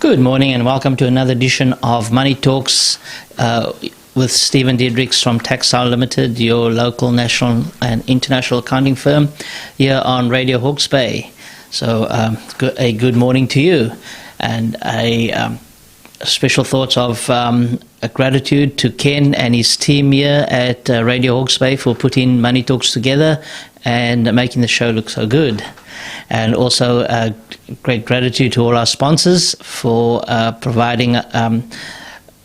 Good morning and welcome to another edition of Money Talks with Stephen Diedrichs from Taxile Limited, your local national and international accounting firm here on Radio Hawke's Bay. So a good morning to you, and a special thoughts of gratitude to Ken and his team here at Radio Hawke's Bay for putting Money Talks together and making the show look so good. And also great gratitude to all our sponsors for providing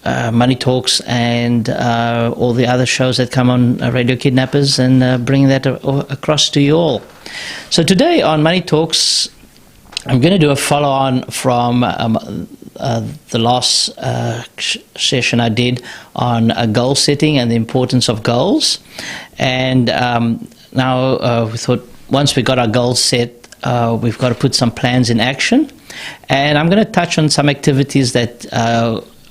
Money Talks and all the other shows that come on Radio Kidnappers and bringing that across to you all. So today on Money Talks, I'm going to do a follow-on from the last session I did on goal setting and the importance of goals. And now we thought once we got our goals set, we've got to put some plans in action. And I'm going to touch on some activities that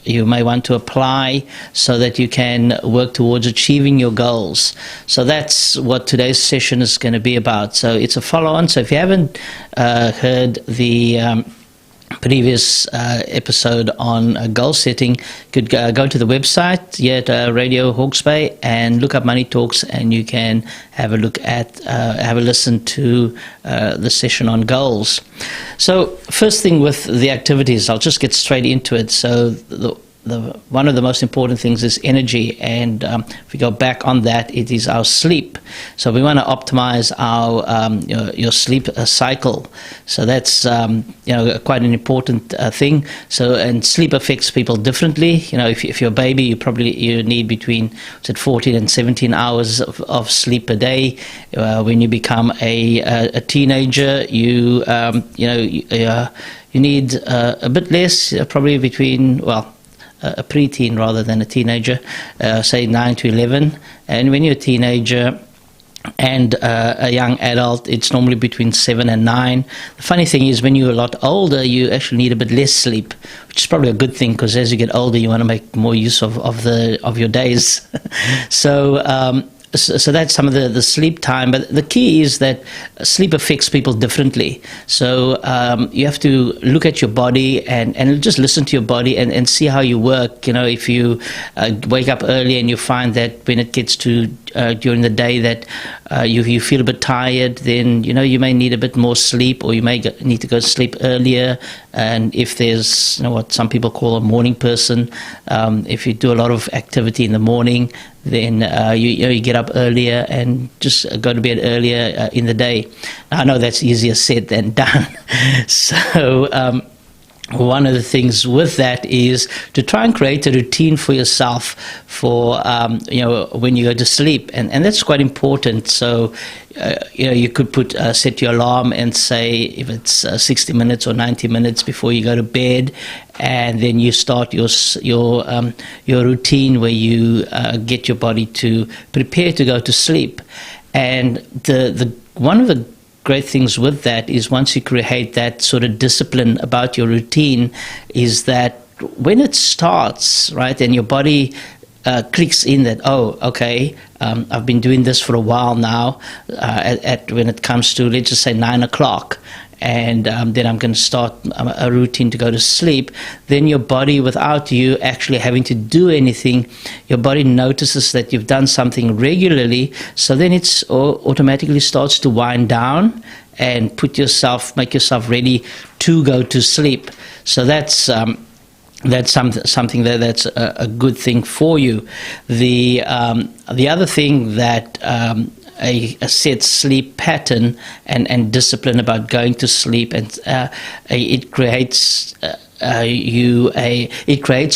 you may want to apply so that you can work towards achieving your goals. So that's what today's session is going to be about. So it's a follow-on. So if you haven't heard the previous episode on goal setting, you could go to the website here at Radio Hawke's Bay and look up Money Talks, and you can have a look at, have a listen to the session on goals. So first thing with the activities, I'll just get straight into it. So one of the most important things is energy, and if we go back on that, it is our sleep. So we want to optimize our your sleep cycle. So that's quite an important thing. So, and sleep affects people differently. If you're a baby, you need between 14 and 17 hours of sleep per day. When you become a teenager, you need a bit less, probably between a preteen rather than a teenager, say 9 to 11. And when you're a teenager and a young adult, it's normally between 7 and 9. The funny thing is, when you're a lot older, you actually need a bit less sleep, which is probably a good thing, because as you get older, you want to make more use of your days. So that's some of the sleep time. But the key is that sleep affects people differently. So you have to look at your body and just listen to your body and see how you work. If you wake up early and you find that when it gets to during the day that you feel a bit tired, then you may need a bit more sleep, or you may need to go to sleep earlier. And if there's what some people call a morning person, if you do a lot of activity in the morning, then you get up earlier and just go to bed earlier in the day. Now, I know that's easier said than done. So one of the things with that is to try and create a routine for yourself for when you go to sleep, and that's quite important. So you could set your alarm and say if it's 60 minutes or 90 minutes before you go to bed, and then you start your routine where you get your body to prepare to go to sleep. And the one of the great things with that is, once you create that sort of discipline about your routine, is that when it starts, right, and your body clicks in that, I've been doing this for a while now, when it comes to, let's just say, 9 o'clock, and then I'm going to start a routine to go to sleep, then your body, without you actually having to do anything, your body notices that you've done something regularly, so then it automatically starts to wind down and make yourself ready to go to sleep. So that's something that's a good thing for you. The other thing that a set sleep pattern and discipline about going to sleep, and it creates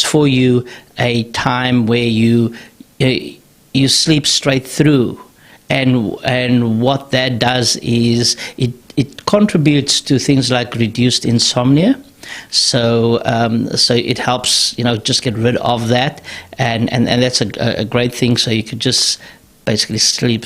for you a time where you sleep straight through, and what that does is it contributes to things like reduced insomnia. So it helps just get rid of that, and that's a great thing. So you could just basically sleep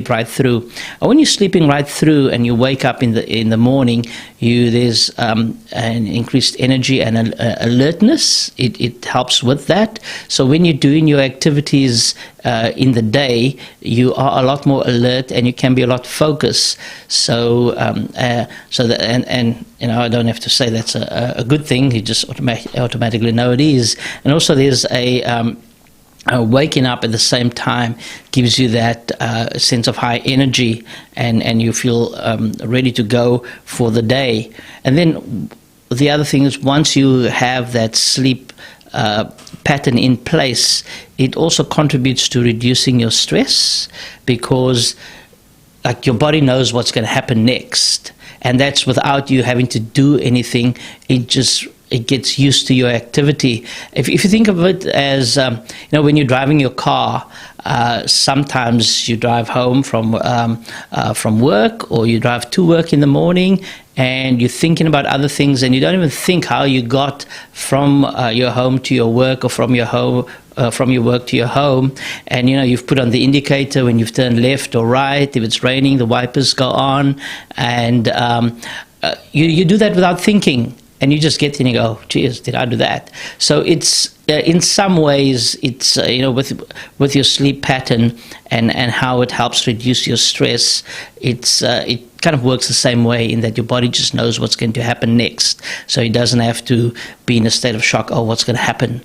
right through. And when you're sleeping right through and you wake up in the morning, there's an increased energy and alertness. It helps with that. So when you're doing your activities in the day, you are a lot more alert and you can be a lot focused. So I don't have to say that's a good thing. You just automatically know it is. And also there's waking up at the same time gives you that sense of high energy, and you feel ready to go for the day. And then the other thing is, once you have that sleep pattern in place, it also contributes to reducing your stress, because like your body knows what's going to happen next, and that's without you having to do anything. It gets used to your activity. If you think of it as, when you're driving your car, sometimes you drive home from work, or you drive to work in the morning, and you're thinking about other things, and you don't even think how you got from your home to your work, or from your work to your home. And you've put on the indicator when you've turned left or right. If it's raining, the wipers go on, and you do that without thinking. And you just get in and go, geez, did I do that? So it's in some ways, it's with your sleep pattern and how it helps reduce your stress. It kind of works the same way, in that your body just knows what's going to happen next, so it doesn't have to be in a state of shock. Oh, what's going to happen?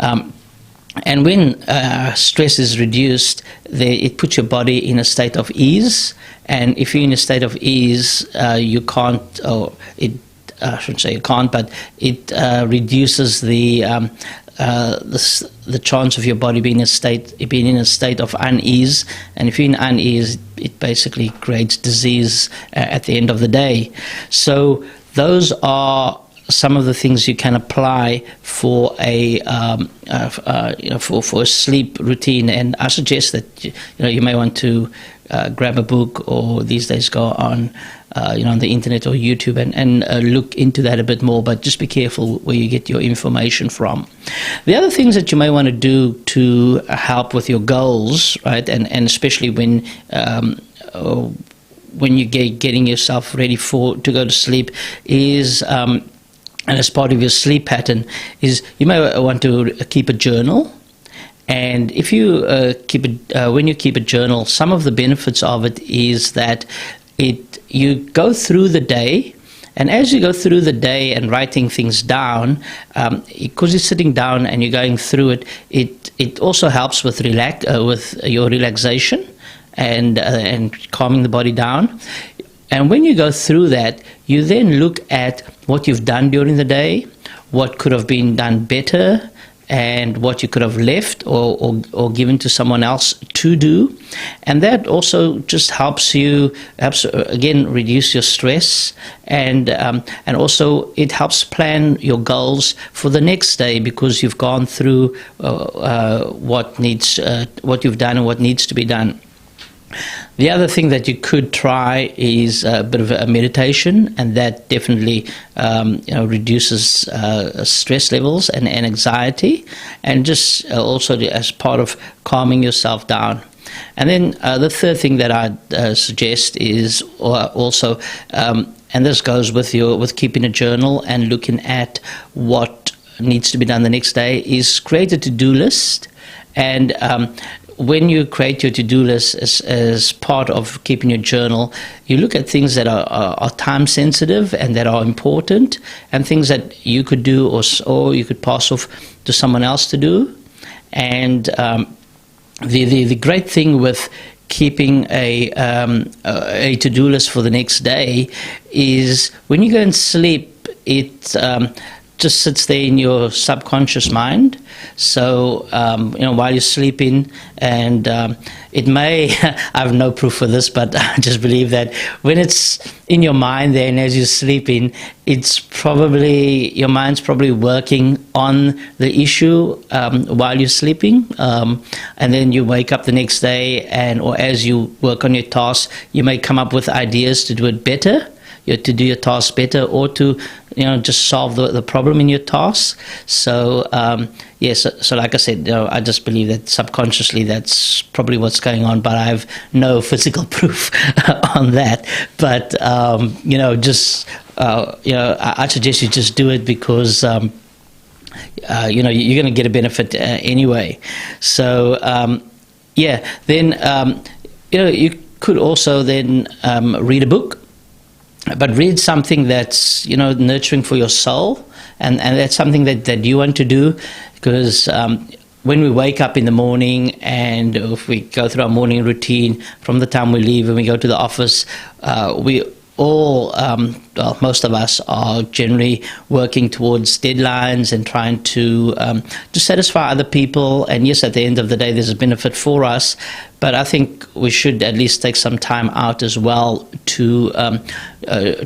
And when stress is reduced, it puts your body in a state of ease. And if you're in a state of ease, you can't, I shouldn't say you can't, but it reduces the chance of your body being in a state of unease. And if you're in unease, it basically creates disease at the end of the day. So those are some of the things you can apply for a for a sleep routine. And I suggest that you may want to grab a book, or these days go on on the internet or YouTube and look into that a bit more, but just be careful where you get your information from. The other things that you may want to do to help with your goals, right, and especially when you're getting yourself ready to go to sleep, is and as part of your sleep pattern, is you may want to keep a journal. And if you when you keep a journal, some of the benefits of it is that you go through the day, and as you go through the day and writing things down, because you're sitting down and you're going through it, it also helps with your relaxation and calming the body down. And when you go through that, you then look at what you've done during the day, what could have been done better, and what you could have left or given to someone else to do. And that also just helps you, again, reduce your stress, and also it helps plan your goals for the next day, because you've gone through what you've done and what needs to be done. The other thing that you could try is a bit of a meditation, and that definitely reduces stress levels and anxiety, and just also as part of calming yourself down. And then the third thing that I'd suggest is also, and this goes with keeping a journal and looking at what needs to be done the next day, is create a to-do list. And when you create your to-do list as part of keeping your journal, you look at things that are time sensitive and that are important, and things that you could do or you could pass off to someone else to do. And the great thing with keeping a to-do list for the next day is, when you go and sleep, it just sits there in your subconscious mind. So while you're sleeping, and it may I have no proof for this, but I just believe that when it's in your mind there and as you're sleeping, your mind's probably working on the issue while you're sleeping, and then you wake up the next day, or as you work on your task, you may come up with ideas to do it better. to do your task better, or to just solve the problem in your task. So yes, so like I said, I just believe that subconsciously that's probably what's going on, but I have no physical proof on that. But I suggest you just do it because you're going to get a benefit anyway. So then you could also then read a book, but read something that's nurturing for your soul, and that's something that you want to do, because when we wake up in the morning and if we go through our morning routine, from the time we leave and we go to the office, we all, most of us are generally working towards deadlines and trying to satisfy other people. And yes, at the end of the day, there's a benefit for us, but I think we should at least take some time out as well to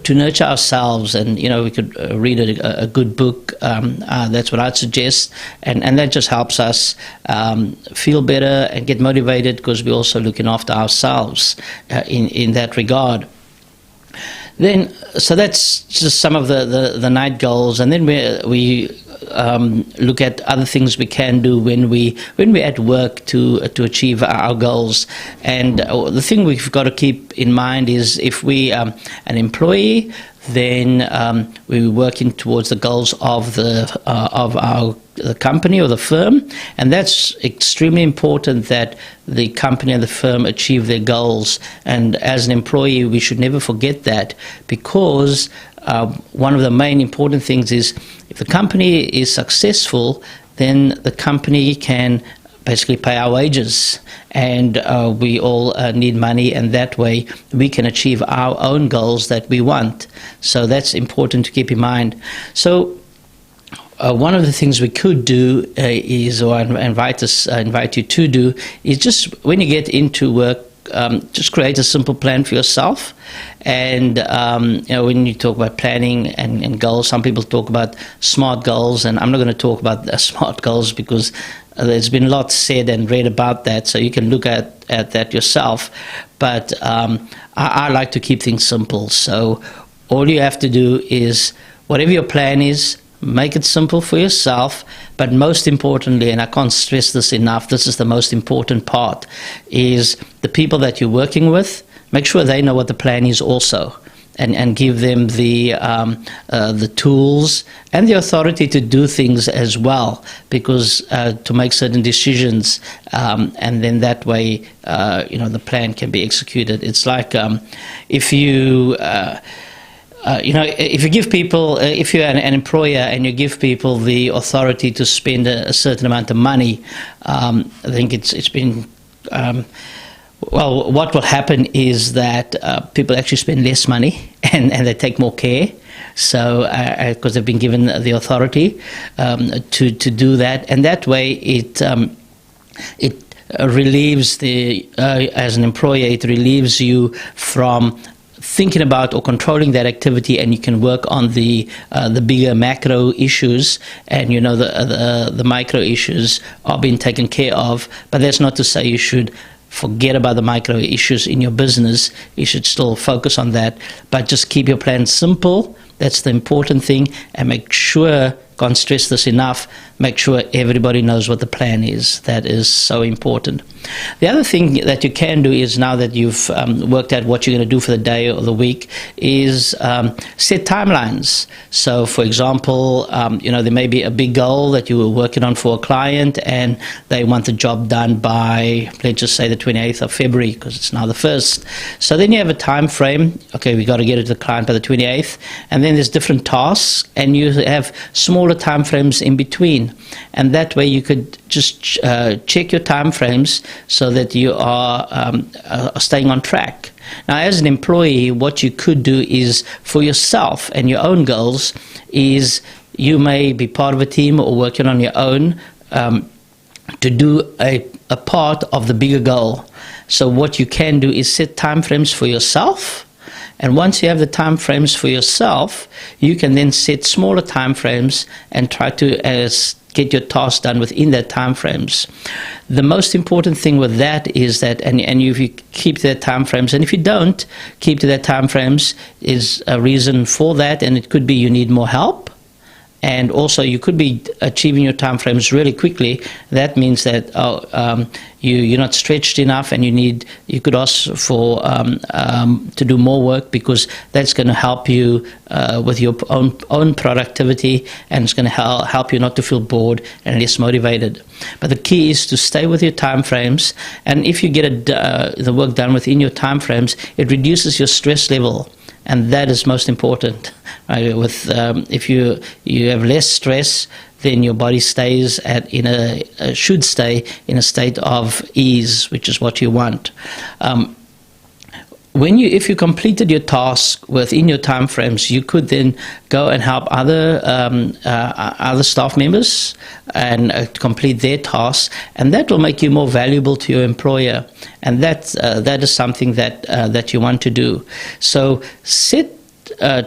nurture ourselves. And we could read a good book. That's what I'd suggest, and that just helps us feel better and get motivated, because we're also looking after ourselves in that regard. Then, so that's just some of the night goals, and then we look at other things we can do when we're at work to achieve our goals. And the thing we've got to keep in mind is, if we an employee, then we're working towards the goals of the company or the firm, and that's extremely important, that the company and the firm achieve their goals. And as an employee, we should never forget that, because one of the main important things is, if the company is successful, then the company can basically pay our wages, and we all need money, and that way we can achieve our own goals that we want. So that's important to keep in mind. So one of the things we could do is, or invite you to do, is just when you get into work, just create a simple plan for yourself. And when you talk about planning and goals, some people talk about SMART goals, and I'm not going to talk about SMART goals, because there's been lots said and read about that, so you can look at that yourself. But I like to keep things simple. So all you have to do is, whatever your plan is, make it simple for yourself. But most importantly, and I can't stress this enough, this is the most important part, is the people that you're working with, make sure they know what the plan is also, and give them the tools and the authority to do things as well, because to make certain decisions, and then that way the plan can be executed. It's like if you if you give people, if you're an employer and you give people the authority to spend a certain amount of money, I think it's been, well, what will happen is that people actually spend less money, and they take more care. So, because they've been given the authority to do that, and that way it relieves as an employer, it relieves you from thinking about or controlling that activity, and you can work on the bigger macro issues, and the micro issues are being taken care of. But that's not to say you should forget about the micro issues in your business. You should still focus on that, but just keep your plan simple. That's the important thing, and make sure, can't stress this enough, make sure everybody knows what the plan is. That is so important. The other thing that you can do is, now that you've worked out what you're going to do for the day or the week, is set timelines. So, for example, there may be a big goal that you were working on for a client, and they want the job done by, let's just say, the 28th of February, because it's now the 1st. So then you have a time frame. Okay, we got to get it to the client by the 28th, and then there's different tasks, and you have smaller time frames in between. And that way you could just check your time frames so that you are staying on track. Now, as an employee, what you could do is, for yourself and your own goals, is you may be part of a team or working on your own to do a part of the bigger goal. So what you can do is set time frames for yourself, And once you have the time frames for yourself, you can then set smaller time frames and try to get your tasks done within that time frames. The most important thing with that is that, and if you keep to that time frames, and if you don't keep to that time frames, is a reason for that, and it could be you need more help. And also, you could be achieving your time frames really quickly. That means that you're not stretched enough, and you could ask for to do more work, because that's going to help you with your own productivity, and it's going to help you not to feel bored and less motivated. But the key is to stay with your time frames, and if you get the work done within your time frames, it reduces your stress level. And that is most important. Right? If you have less stress, then your body stays should stay in a state of ease, which is what you want. If you completed your task within your time frames, you could then go and help other staff members and complete their tasks, and that will make you more valuable to your employer. And that is something that you want to do. So set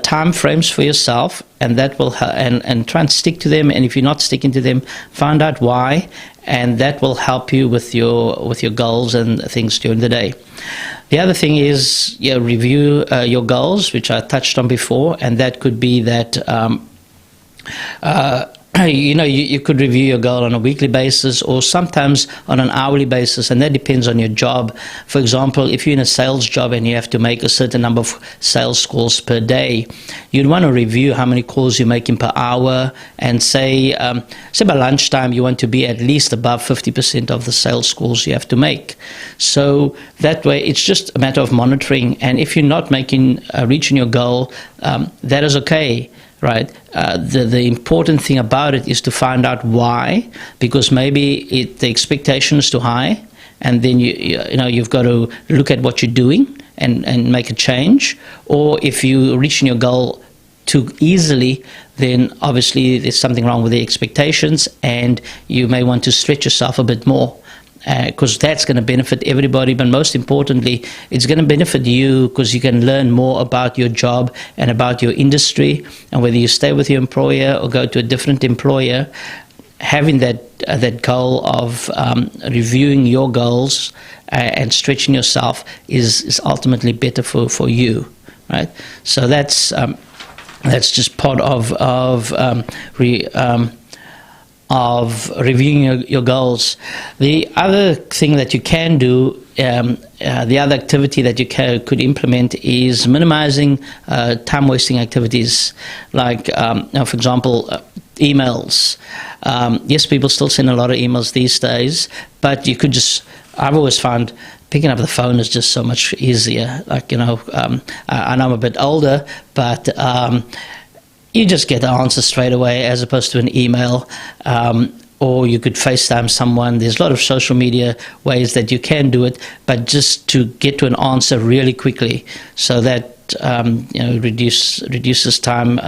time frames for yourself, and that will and try and stick to them. And if you're not sticking to them, find out why, and that will help you with your goals and things during the day. The other thing is review your goals, which I touched on before, and that could be that you could review your goal on a weekly basis, or sometimes on an hourly basis, and that depends on your job. For example, if you're in a sales job and you have to make a certain number of sales calls per day, you'd want to review how many calls you're making per hour, and say by lunchtime you want to be at least above 50% of the sales calls you have to make. So that way it's just a matter of monitoring, and if you're not reaching your goal, that is okay. Right. The important thing about it is to find out why, because maybe the expectation is too high, and then you've got to look at what you're doing and make a change. Or if you're reaching your goal too easily, then obviously there's something wrong with the expectations, and you may want to stretch yourself a bit more. Because that's going to benefit everybody, but most importantly, it's going to benefit you, because you can learn more about your job and about your industry, and whether you stay with your employer or go to a different employer, having that goal of reviewing your goals and stretching yourself is ultimately better for you, right? So that's just part of reviewing your goals. The other thing that you can do, the other activity that you could implement, is minimizing time-wasting activities, like, for example, emails. Yes, people still send a lot of emails these days, but you could I've always found picking up the phone is just so much easier. Like, I know I'm a bit older, but you just get the answer straight away, as opposed to an email, or you could FaceTime someone. There's a lot of social media ways that you can do it, but just to get to an answer really quickly, so that reduces time,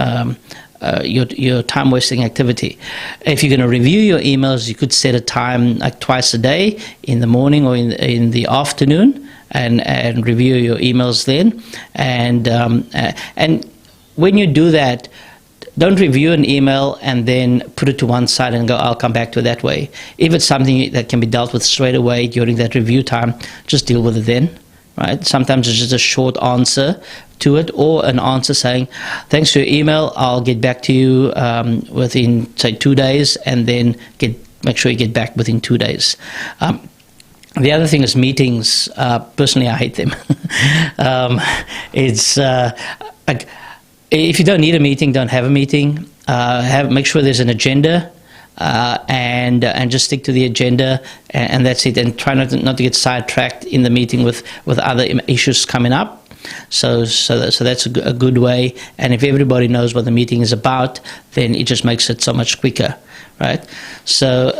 your time wasting activity. If you're going to review your emails, you could set a time like twice a day, in the morning or in the afternoon, and review your emails then. And when you do that, don't review an email and then put it to one side and go, I'll come back to it that way. If it's something that can be dealt with straight away during that review time, just deal with it then, right? Sometimes it's just a short answer to it, or an answer saying, thanks for your email, I'll get back to you within, say, 2 days, and then make sure you get back within 2 days. The other thing is meetings. Personally, I hate them. If you don't need a meeting, don't have a meeting. Make sure there's an agenda, and just stick to the agenda, and that's it. And try not to get sidetracked in the meeting with other issues coming up. So that's a good way. And if everybody knows what the meeting is about, then it just makes it so much quicker, right? So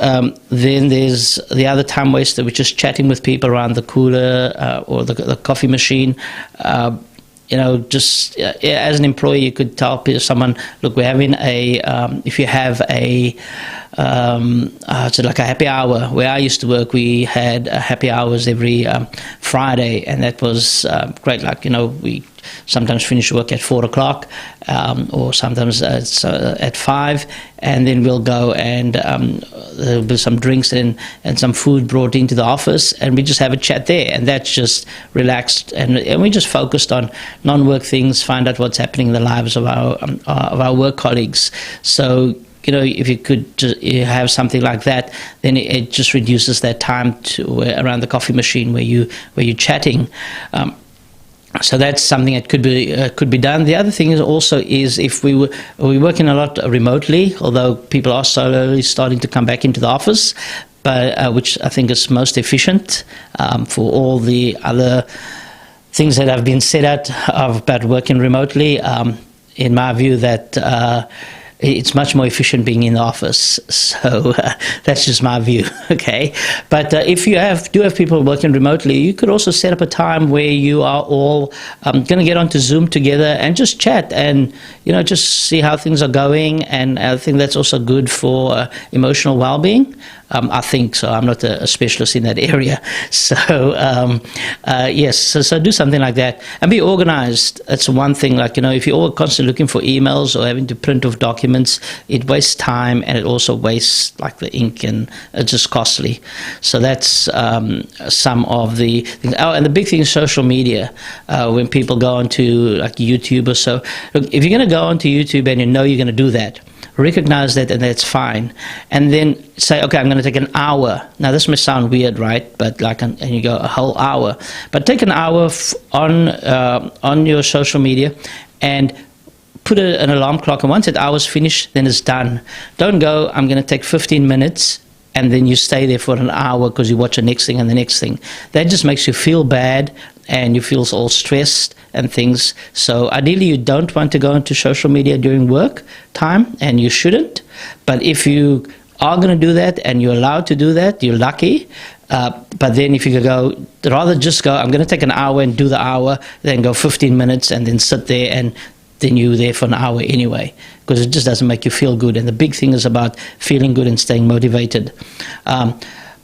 then there's the other time waster, which is chatting with people around the cooler or the coffee machine. As an employee, you could tell someone, look, we're having if you have a so like a happy hour. Where I used to work, we had happy hours every Friday, and that was great. Like, we sometimes finish work at 4 o'clock, or sometimes it's at 5, and then we'll go and there'll be some drinks and some food brought into the office, and we just have a chat there, and that's just relaxed, and we just focused on non-work things, find out what's happening in the lives of our work colleagues. So, if you could just have something like that, then it just reduces that time to around the coffee machine where you're chatting. So that's something that could be done. The other thing is if we're working a lot remotely, although people are slowly starting to come back into the office, but which I think is most efficient for all the other things that have been said about working remotely. In my view, that it's much more efficient being in the office. So that's just my view, okay? But if you do have people working remotely, you could also set up a time where you are all going to get onto Zoom together and just chat and, just see how things are going. And I think that's also good for emotional well-being. I think so. I'm not a specialist in that area. So, yes, so do something like that. And be organized. That's one thing. Like, if you're all constantly looking for emails or having to print off documents, it wastes time, and it also wastes, like, the ink, and it's just costly. So that's some of the things. Oh, and the big thing is social media. When people go onto, like, YouTube or so. Look, if you're going to go onto YouTube and you're going to do that, recognize that, and that's fine. And then say, okay, I'm going to take an hour. Now, this may sound weird, right? But and you go a whole hour. But take an hour on your social media and put an alarm clock. And once that hour's finished, then it's done. Don't go, I'm going to take 15 minutes, and then you stay there for an hour because you watch the next thing and the next thing. That just makes you feel bad, and you feel all stressed and things. So ideally, you don't want to go into social media during work time, and you shouldn't. But if you are going to do that and you're allowed to do that, you're lucky. But then if you could go, rather just go, I'm going to take an hour and do the hour, then go 15 minutes and then sit there, and then you're there for an hour anyway, because it just doesn't make you feel good. And the big thing is about feeling good and staying motivated.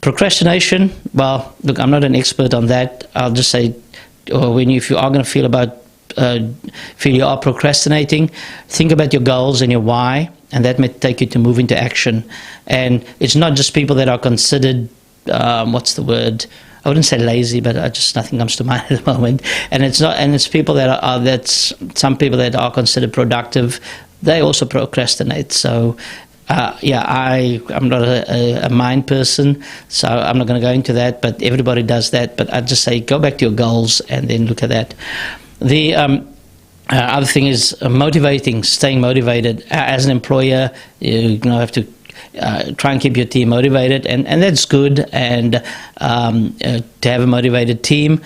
Procrastination, well, look, I'm not an expert on that. I'll just say, if you are going to feel you are procrastinating, think about your goals and your why, and that may take you to move into action. And it's not just people that are considered, what's the word? I wouldn't say lazy, but just nothing comes to mind at the moment. And it's people that's some people that are considered productive. They also procrastinate. So, I'm not a mind person, so I'm not going to go into that, but everybody does that. But I'd just say go back to your goals and then look at that. The other thing is staying motivated. As an employer, you have to try and keep your team motivated, and that's good, and to have a motivated team.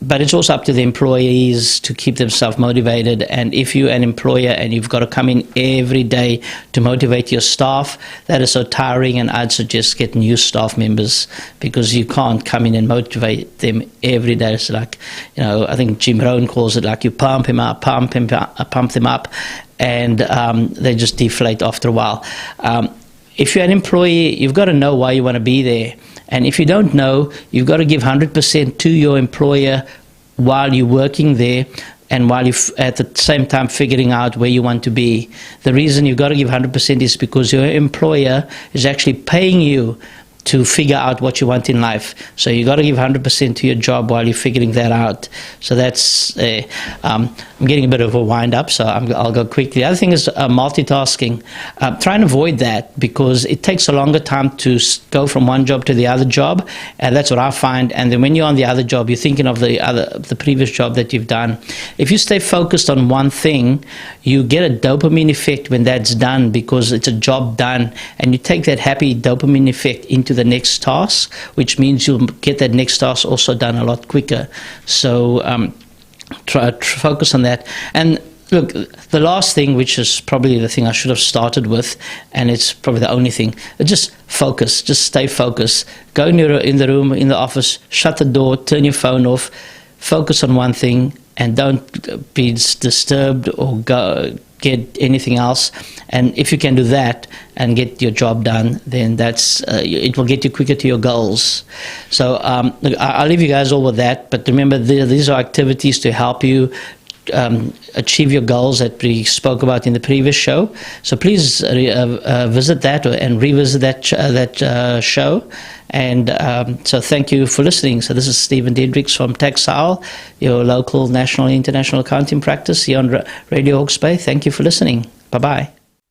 But it's also up to the employees to keep themselves motivated. And if you're an employer and you've got to come in every day to motivate your staff, that is so tiring, and I'd suggest get new staff members, because you can't come in and motivate them every day. It's like, I think Jim Rohn calls it like you pump them up, and they just deflate after a while. If you're an employee, you've got to know why you want to be there. And if you don't know, you've got to give 100% to your employer while you're working there, and while you're at the same time figuring out where you want to be. The reason you've got to give 100% is because your employer is actually paying you to figure out what you want in life. So you got to give 100% to your job while you're figuring that out. So that's, I'm getting a bit of a wind up, so I'll go quickly. The other thing is multitasking. Try and avoid that, because it takes a longer time to go from one job to the other job, and that's what I find. And then when you're on the other job, you're thinking of the previous job that you've done. If you stay focused on one thing, you get a dopamine effect when that's done, because it's a job done, and you take that happy dopamine effect into the next task, which means you'll get that next task also done a lot quicker. So try to focus on that. And look, the last thing, which is probably the thing I should have started with, and it's probably the only thing, just focus. Just stay focused. Go in the room, in the office, shut the door, turn your phone off, focus on one thing, and don't be disturbed or get anything else. And if you can do that and get your job done, then it will get you quicker to your goals. So look, I'll leave you guys all with that. But remember, these are activities to help you achieve your goals that we spoke about in the previous show. So please visit that and revisit that show. And so thank you for listening. So this is Stephen Diedrichs from TaxStyle, your local national and international accounting practice here on Radio Hawke's Bay. Thank you for listening. Bye-bye.